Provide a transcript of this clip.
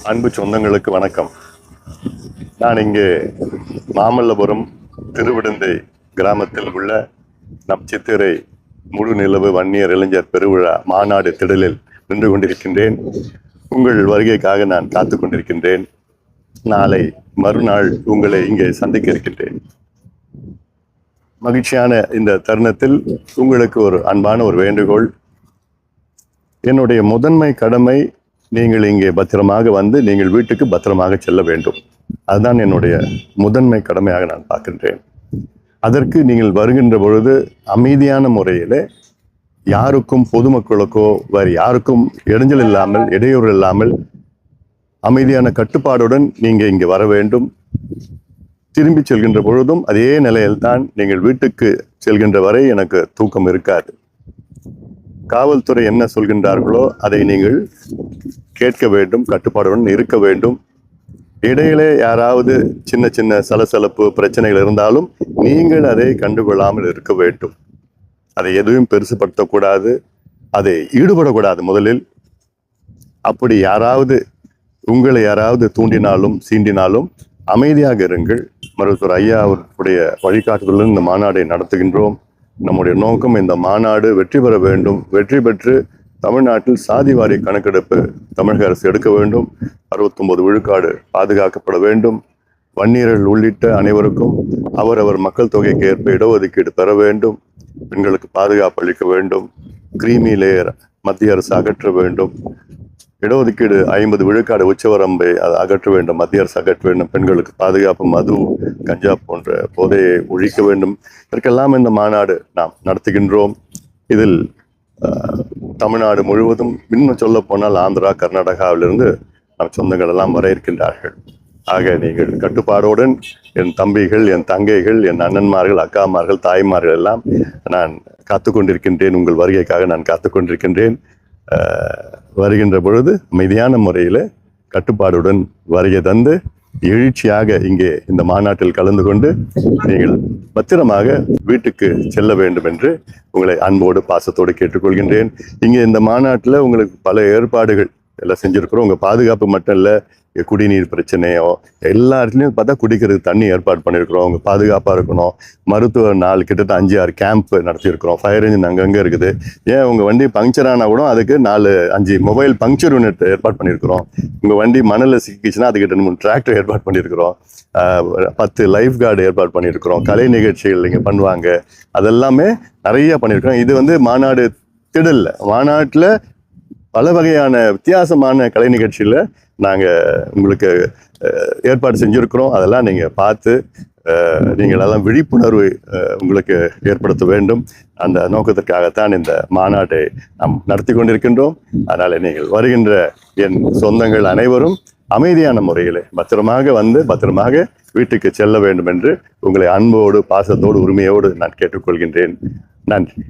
அன்பு சொந்தங்களுக்கு வணக்கம். நான் இங்கே மாமல்லபுரம் திருவிடந்தை கிராமத்தில் உள்ள நம் சித்திரை முழு நிலவு வன்னியர் இளைஞர் பெருவிழா மாநாடு திடலில் நின்று கொண்டிருக்கின்றேன். உங்கள் வருகைக்காக நான் காத்து கொண்டிருக்கின்றேன். நாளை மறுநாள் உங்களை இங்கே சந்திக்க இருக்கின்றேன். மகிழ்ச்சியான இந்த தருணத்தில் உங்களுக்கு ஒரு அன்பான ஒரு வேண்டுகோள். என்னுடைய முதன்மை கடமை, நீங்கள் இங்கே பத்திரமாக வந்து நீங்கள் வீட்டுக்கு பத்திரமாக செல்ல வேண்டும். அதுதான் என்னுடைய முதன்மை கடமையாக நான் பார்க்கின்றேன். அதற்கு நீங்கள் வருகின்ற பொழுது அமைதியான முறையிலே யாருக்கும், பொதுமக்களுக்கோ வேறு யாருக்கும் இடைஞ்சல் இல்லாமல், இடையூறு இல்லாமல் அமைதியான கட்டுப்பாடுடன் நீங்கள் இங்கே வர வேண்டும். திரும்பி செல்கின்ற பொழுதும் அதே நிலையில்தான். நீங்கள் வீட்டுக்கு செல்கின்ற வரை எனக்கு தூக்கம் இருக்காது. காவல்துறை என்ன சொல்கின்றார்களோ அதை நீங்கள் கேட்க வேண்டும், கட்டுப்பாடுடன் இருக்க வேண்டும். இடையிலே யாராவது சின்ன சின்ன சலசலப்பு பிரச்சனைகள் இருந்தாலும் நீங்கள் அதை கண்டுகொள்ளாமல் இருக்க வேண்டும். அதை எதுவும் பெருசுபடுத்தக்கூடாது, அதை ஈடுபடக்கூடாது முதலில். அப்படி உங்களை யாராவது தூண்டினாலும் சீண்டினாலும் அமைதியாக இருங்கள். மருத்துவர் ஐயா அவருடைய வழிகாட்டுதலுடன் இந்த மாநாடை நடத்துகின்றோம். நம்முடைய நோக்கம் இந்த மாநாடு வெற்றி பெற வேண்டும். வெற்றி பெற்று தமிழ்நாட்டில் சாதிவாரி கணக்கெடுப்பு தமிழக அரசு எடுக்க வேண்டும். 69 விழுக்காடு பாதுகாக்கப்பட வேண்டும். வன்னியர்கள் உள்ளிட்ட அனைவருக்கும் அவரவர் மக்கள் தொகைக்கு ஏற்ப இடஒதுக்கீடு பெற வேண்டும். பெண்களுக்கு பாதுகாப்பு அளிக்க வேண்டும். கிரீமி லேயர் மத்திய அரசு அகற்ற வேண்டும். இடஒதுக்கீடு 50 விழுக்காடு உச்சவரம்பை அதை அகற்ற வேண்டும், மத்திய அரசு அகற்ற வேண்டும். பெண்களுக்கு பாதுகாப்பு, மது, கஞ்சா போன்ற போதையை ஒழிக்க வேண்டும். இதற்கெல்லாம் இந்த மாநாடு நாம் நடத்துகின்றோம். இதில் தமிழ்நாடு முழுவதும், இன்னும் சொல்ல போனால் ஆந்திரா, கர்நாடகாவிலிருந்து நம் சொந்தங்கள் எல்லாம் வர இருக்கின்றார்கள். ஆக நீங்கள் கட்டுப்பாடுடன், என் தம்பிகள், என் தங்கைகள், என் அண்ணன்மார்கள், அக்காமார்கள், தாய்மார்கள் எல்லாம் நான் காத்து கொண்டிருக்கின்றேன். உங்கள் வருகைக்காக நான் காத்து கொண்டிருக்கின்றேன். வருகின்ற பொழுது அமைதியான முறையில் கட்டுப்பாடுடன் வருகை தந்து எழுச்சியாக இங்கே இந்த மாநாட்டில் கலந்து கொண்டு நீங்கள் பத்திரமாக வீட்டுக்கு செல்ல வேண்டும் என்று உங்களை அன்போடு பாசத்தோடு கேட்டுக்கொள்கின்றேன். இங்கே இந்த மாநாட்டில் உங்களுக்கு பல ஏற்பாடுகள் எல்லாம் செஞ்சுருக்கிறோம். உங்கள் பாதுகாப்பு மட்டும் இல்லை, குடிநீர் பிரச்சனையோ எல்லா இடத்துலையும் பார்த்தா குடிக்கிறதுக்கு தண்ணி ஏற்பாடு பண்ணியிருக்கிறோம். அவங்க பாதுகாப்பாக இருக்கணும். மருத்துவ நாள் கிட்டத்தட்ட 5-6 கேம்ப் நடத்தியிருக்கிறோம். ஃபயர் இன்ஜின் அங்கங்கே இருக்குது. ஏன் உங்கள் வண்டி பங்க்சர் ஆனால் கூட அதுக்கு 4-5 மொபைல் பங்க்சர் யூனிட் ஏற்பாடு பண்ணியிருக்கிறோம். உங்கள் வண்டி மணலில் சிக்கிச்சுன்னா அதுக்கு 2-3 டிராக்டர் ஏற்பாடு பண்ணியிருக்கிறோம். 10 லைஃப் கார்டு ஏற்பாடு பண்ணியிருக்கிறோம். கலை நிகழ்ச்சிகள் இங்கே பண்ணுவாங்க. அதெல்லாமே நிறைய பண்ணியிருக்கிறோம். இது மாநாடு திடல்ல, மாநாட்டில் பல வகையான வித்தியாசமான கலை நிகழ்ச்சியில் நாங்கள் உங்களுக்கு ஏற்பாடு செஞ்சுருக்கிறோம். அதெல்லாம் நீங்கள் பார்த்து நீங்கள் எல்லாம் விழிப்புணர்வு உங்களுக்கு ஏற்படுத்த வேண்டும். அந்த நோக்கத்திற்காகத்தான் இந்த மாநாட்டை நாம் நடத்தி கொண்டிருக்கின்றோம். அதனால் நீங்கள் வருகின்ற என் சொந்தங்கள் அனைவரும் அமைதியான முறையில் பத்திரமாக வந்து பத்திரமாக வீட்டுக்கு செல்ல வேண்டும் என்று உங்களை அன்போடு, பாசத்தோடு, உரிமையோடு நான் கேட்டுக்கொள்கின்றேன். நன்றி.